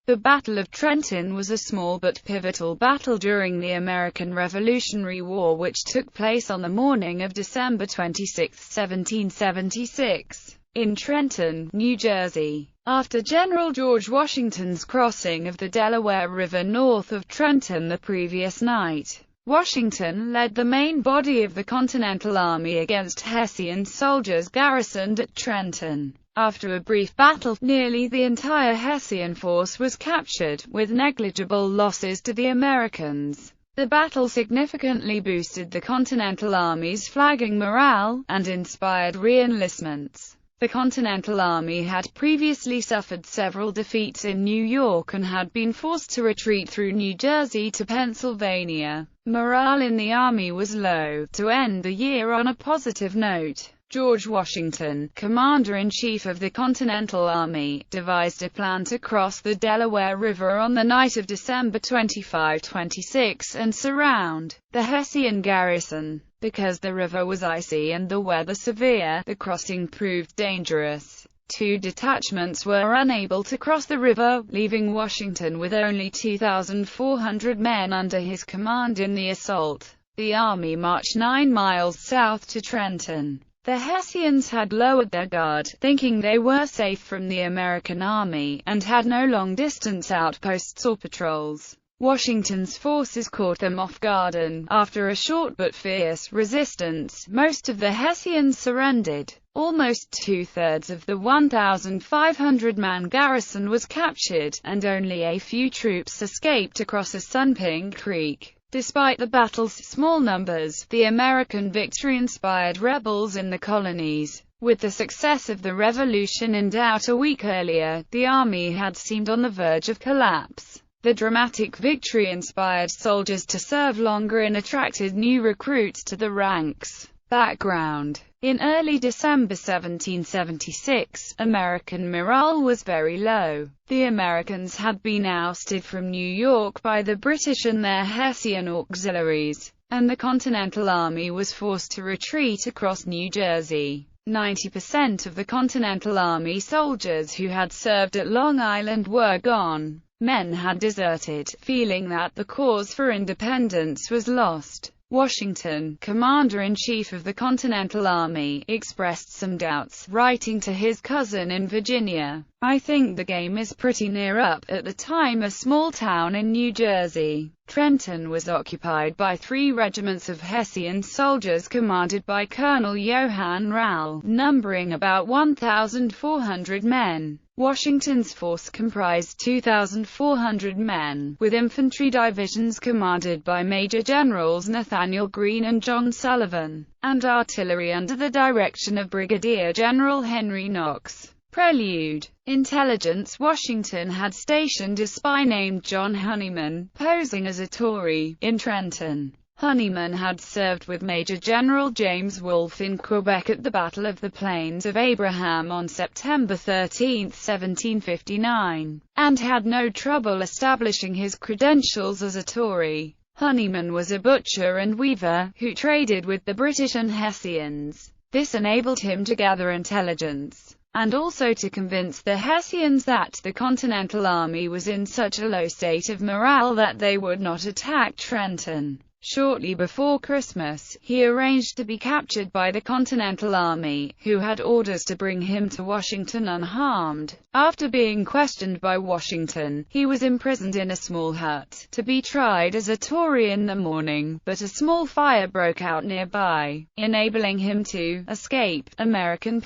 The Battle of Trenton was a small but pivotal battle during the American Revolutionary War which took place on the morning of December 26, 1776, in Trenton, New Jersey. After General George Washington's crossing of the Delaware River north of Trenton the previous night, Washington led the main body of the Continental Army against Hessian soldiers garrisoned at Trenton. After a brief battle, nearly the entire Hessian force was captured, with negligible losses to the Americans. The battle significantly boosted the Continental Army's flagging morale, and inspired re-enlistments. The Continental Army had previously suffered several defeats in New York and had been forced to retreat through New Jersey to Pennsylvania. Morale in the Army was low. To end the year on a positive note, George Washington, Commander-in-Chief of the Continental Army, devised a plan to cross the Delaware River on the night of December 25-26 and surround the Hessian garrison. Because the river was icy and the weather severe, the crossing proved dangerous. Two detachments were unable to cross the river, leaving Washington with only 2,400 men under his command in the assault. The army marched 9 miles south to Trenton. The Hessians had lowered their guard, thinking they were safe from the American army, and had no long-distance outposts or patrols. Washington's forces caught them off guard and, after a short but fierce resistance, most of the Hessians surrendered. Almost two-thirds of the 1,500-man garrison was captured, and only a few troops escaped across Assunpink Creek. Despite the battle's small numbers, the American victory inspired rebels in the colonies. With the success of the Revolution in doubt a week earlier, the army had seemed on the verge of collapse. The dramatic victory inspired soldiers to serve longer and attracted new recruits to the ranks. Background: in early December 1776, American morale was very low. The Americans had been ousted from New York by the British and their Hessian auxiliaries, and the Continental Army was forced to retreat across New Jersey. 90% of the Continental Army soldiers who had served at Long Island were gone. Men had deserted, feeling that the cause for independence was lost. Washington, Commander-in-Chief of the Continental Army, expressed some doubts, writing to his cousin in Virginia, "I think the game is pretty near up." At the time, a small town in New Jersey, Trenton was occupied by 3 regiments of Hessian soldiers commanded by Colonel Johann Rall, numbering about 1,400 men. Washington's force comprised 2,400 men, with infantry divisions commanded by Major Generals Nathaniel Greene and John Sullivan, and artillery under the direction of Brigadier General Henry Knox. Prelude: intelligence: Washington had stationed a spy named John Honeyman, posing as a Tory, in Trenton. Honeyman had served with Major General James Wolfe in Quebec at the Battle of the Plains of Abraham on September 13, 1759, and had no trouble establishing his credentials as a Tory. Honeyman was a butcher and weaver, who traded with the British and Hessians. This enabled him to gather intelligence, and also to convince the Hessians that the Continental Army was in such a low state of morale that they would not attack Trenton. Shortly before Christmas, he arranged to be captured by the Continental Army, who had orders to bring him to Washington unharmed. After being questioned by Washington, he was imprisoned in a small hut, to be tried as a Tory in the morning, but a small fire broke out nearby, enabling him to escape. The American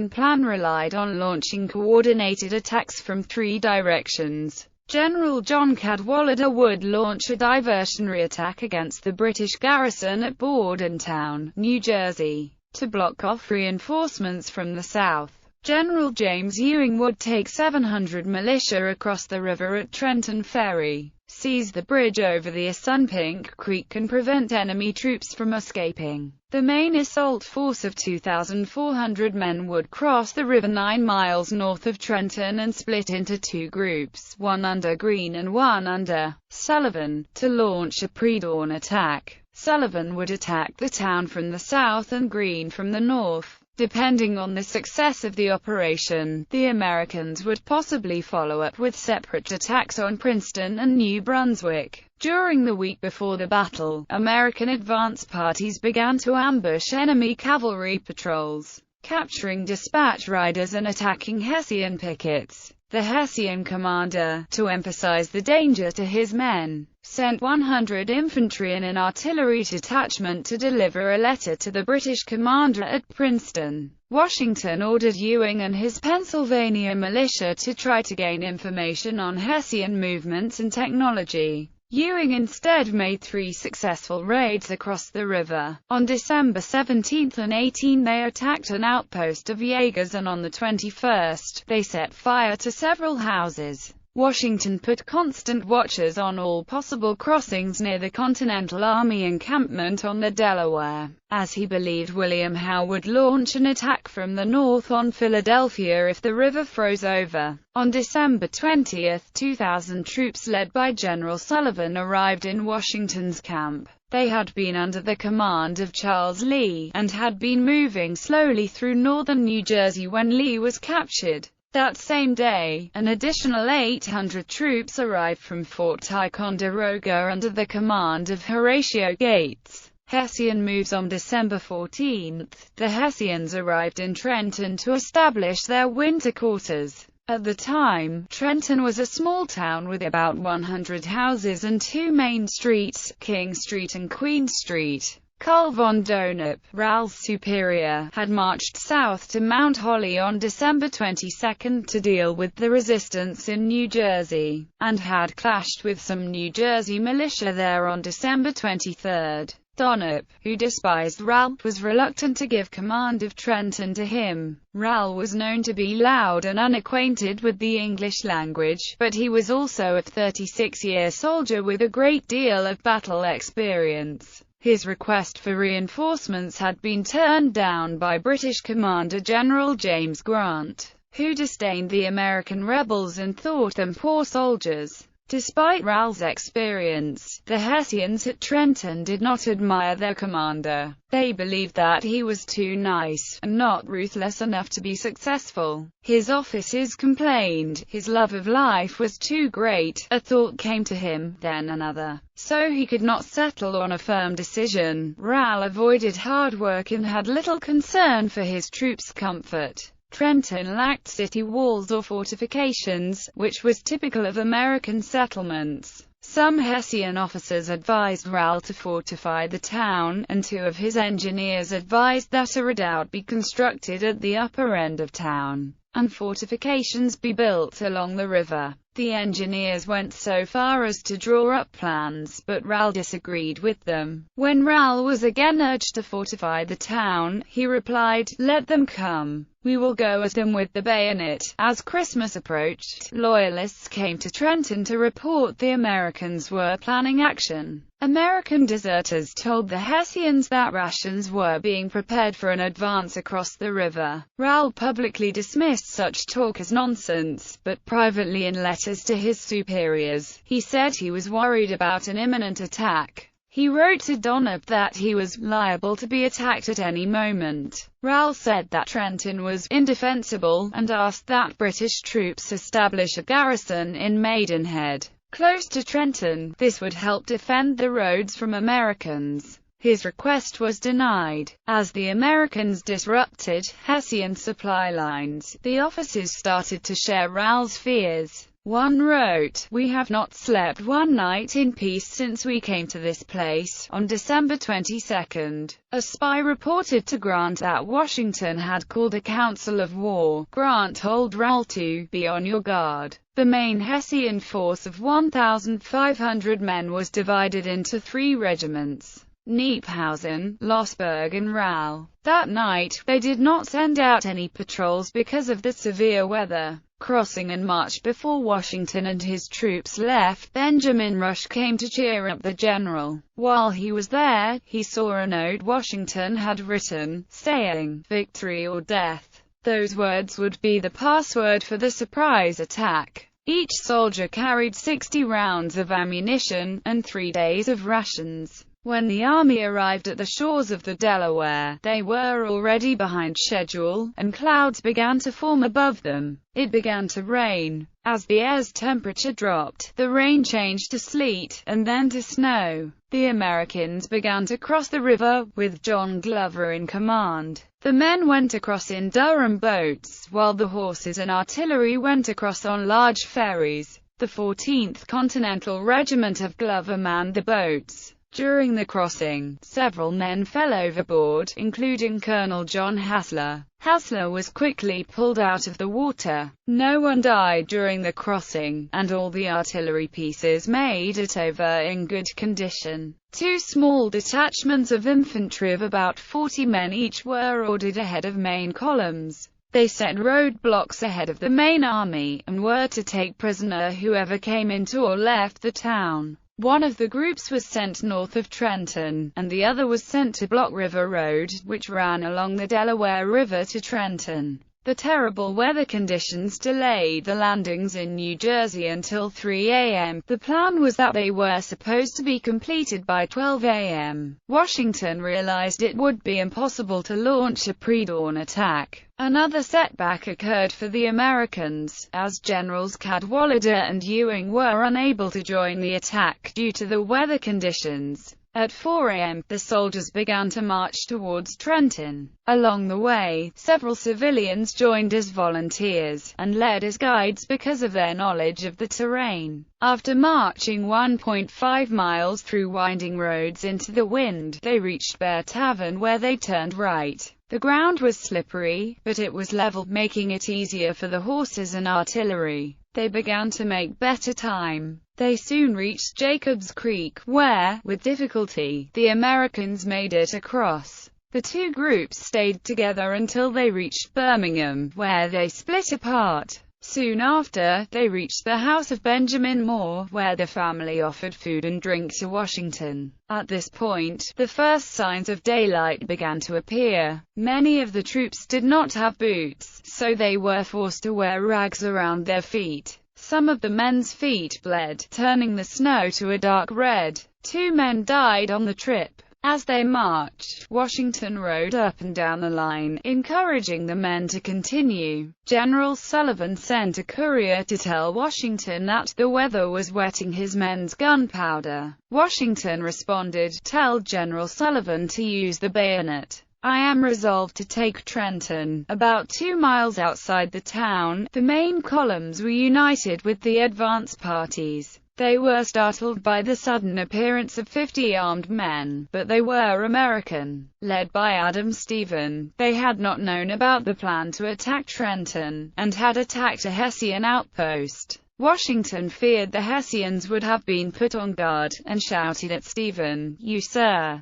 plan relied on launching coordinated attacks from 3 directions. General John Cadwalader would launch a diversionary attack against the British garrison at Bordentown, New Jersey, to block off reinforcements from the south. General James Ewing would take 700 militia across the river at Trenton Ferry, seize the bridge over the Assunpink Creek and prevent enemy troops from escaping. The main assault force of 2,400 men would cross the river 9 miles north of Trenton and split into 2 groups, one under Greene and one under Sullivan, to launch a pre-dawn attack. Sullivan would attack the town from the south and Greene from the north. Depending on the success of the operation, the Americans would possibly follow up with separate attacks on Princeton and New Brunswick. During the week before the battle, American advance parties began to ambush enemy cavalry patrols, capturing dispatch riders and attacking Hessian pickets. The Hessian commander, to emphasize the danger to his men, sent 100 infantry and an artillery detachment to deliver a letter to the British commander at Princeton. Washington ordered Ewing and his Pennsylvania militia to try to gain information on Hessian movements and technology. Ewing instead made 3 successful raids across the river. On December 17 and 18 they attacked an outpost of Jaegers, and on the 21st, they set fire to several houses. Washington put constant watchers on all possible crossings near the Continental Army encampment on the Delaware, as he believed William Howe would launch an attack from the north on Philadelphia if the river froze over. On December 20, 2,000 troops led by General Sullivan arrived in Washington's camp. They had been under the command of Charles Lee, and had been moving slowly through northern New Jersey when Lee was captured. That same day, an additional 800 troops arrived from Fort Ticonderoga under the command of Horatio Gates. Hessian moves. On December 14, the Hessians arrived in Trenton to establish their winter quarters. At the time, Trenton was a small town with about 100 houses and 2 main streets, King Street and Queen Street. Carl von Donop, Ral's superior, had marched south to Mount Holly on December 22 to deal with the resistance in New Jersey, and had clashed with some New Jersey militia there on December 23. Donop, who despised Ral, was reluctant to give command of Trenton to him. Ral was known to be loud and unacquainted with the English language, but he was also a 36-year soldier with a great deal of battle experience. His request for reinforcements had been turned down by British Commander General James Grant, who disdained the American rebels and thought them poor soldiers. Despite Ral's experience, the Hessians at Trenton did not admire their commander. They believed that he was too nice, and not ruthless enough to be successful. His officers complained, his love of life was too great. A thought came to him, then another. So he could not settle on a firm decision. Ral avoided hard work and had little concern for his troops' comfort. Trenton lacked city walls or fortifications, which was typical of American settlements. Some Hessian officers advised Ral to fortify the town, and 2 of his engineers advised that a redoubt be constructed at the upper end of town, and fortifications be built along the river. The engineers went so far as to draw up plans, but Ral disagreed with them. When Ral was again urged to fortify the town, he replied, "Let them come. We will go at them with the bayonet." As Christmas approached, Loyalists came to Trenton to report the Americans were planning action. American deserters told the Hessians that rations were being prepared for an advance across the river. Ral publicly dismissed such talk as nonsense, but privately in letters to his superiors, he said he was worried about an imminent attack. He wrote to Donop that he was liable to be attacked at any moment. Ral said that Trenton was indefensible, and asked that British troops establish a garrison in Maidenhead, close to Trenton. This would help defend the roads from Americans. His request was denied. As the Americans disrupted Hessian supply lines, the officers started to share Ral's fears. One wrote, "We have not slept one night in peace since we came to this place." On December 22, a spy reported to Grant that Washington had called a council of war. Grant told Ral to be on your guard. The main Hessian force of 1,500 men was divided into 3 regiments: Kniephausen, Lossberg and Ral. That night, they did not send out any patrols because of the severe weather. Crossing and March before Washington and his troops left, Benjamin Rush came to cheer up the general. While he was there, he saw a note Washington had written, saying, "Victory or death." Those words would be the password for the surprise attack. Each soldier carried 60 rounds of ammunition, and 3 days of rations. When the army arrived at the shores of the Delaware, they were already behind schedule, and clouds began to form above them. It began to rain. As the air's temperature dropped, the rain changed to sleet, and then to snow. The Americans began to cross the river, with John Glover in command. The men went across in Durham boats, while the horses and artillery went across on large ferries. The 14th Continental Regiment of Glover manned the boats. During the crossing, several men fell overboard, including Colonel John Hassler. Hassler was quickly pulled out of the water. No one died during the crossing, and all the artillery pieces made it over in good condition. 2 small detachments of infantry of about 40 men each were ordered ahead of main columns. They set roadblocks ahead of the main army, and were to take prisoner whoever came into or left the town. One of the groups was sent north of Trenton, and the other was sent to block River Road, which ran along the Delaware River to Trenton. The terrible weather conditions delayed the landings in New Jersey until 3 a.m. The plan was that they were supposed to be completed by 12 a.m. Washington realized it would be impossible to launch a pre-dawn attack. Another setback occurred for the Americans, as Generals Cadwalader and Ewing were unable to join the attack due to the weather conditions. At 4 a.m., the soldiers began to march towards Trenton. Along the way, several civilians joined as volunteers, and led as guides because of their knowledge of the terrain. After marching 1.5 miles through winding roads into the wind, they reached Bear Tavern, where they turned right. The ground was slippery, but it was level, making it easier for the horses and artillery. They began to make better time. They soon reached Jacobs Creek, where, with difficulty, the Americans made it across. The 2 groups stayed together until they reached Birmingham, where they split apart. Soon after, they reached the house of Benjamin Moore, where the family offered food and drink to Washington. At this point, the first signs of daylight began to appear. Many of the troops did not have boots, so they were forced to wear rags around their feet. Some of the men's feet bled, turning the snow to a dark red. 2 men died on the trip. As they marched, Washington rode up and down the line, encouraging the men to continue. General Sullivan sent a courier to tell Washington that the weather was wetting his men's gunpowder. Washington responded, "Tell General Sullivan to use the bayonet. I am resolved to take Trenton." About 2 miles outside the town, the main columns were united with the advance parties. They were startled by the sudden appearance of 50 armed men, but they were American. Led by Adam Stephen, they had not known about the plan to attack Trenton, and had attacked a Hessian outpost. Washington feared the Hessians would have been put on guard, and shouted at Stephen, you sir,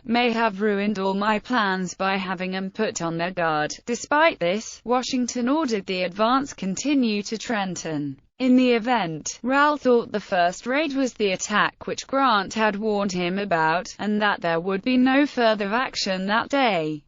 may have ruined all my plans by having 'em put on their guard." Despite this, Washington ordered the advance continue to Trenton. In the event, Rowell thought the first raid was the attack which Grant had warned him about, and that there would be no further action that day.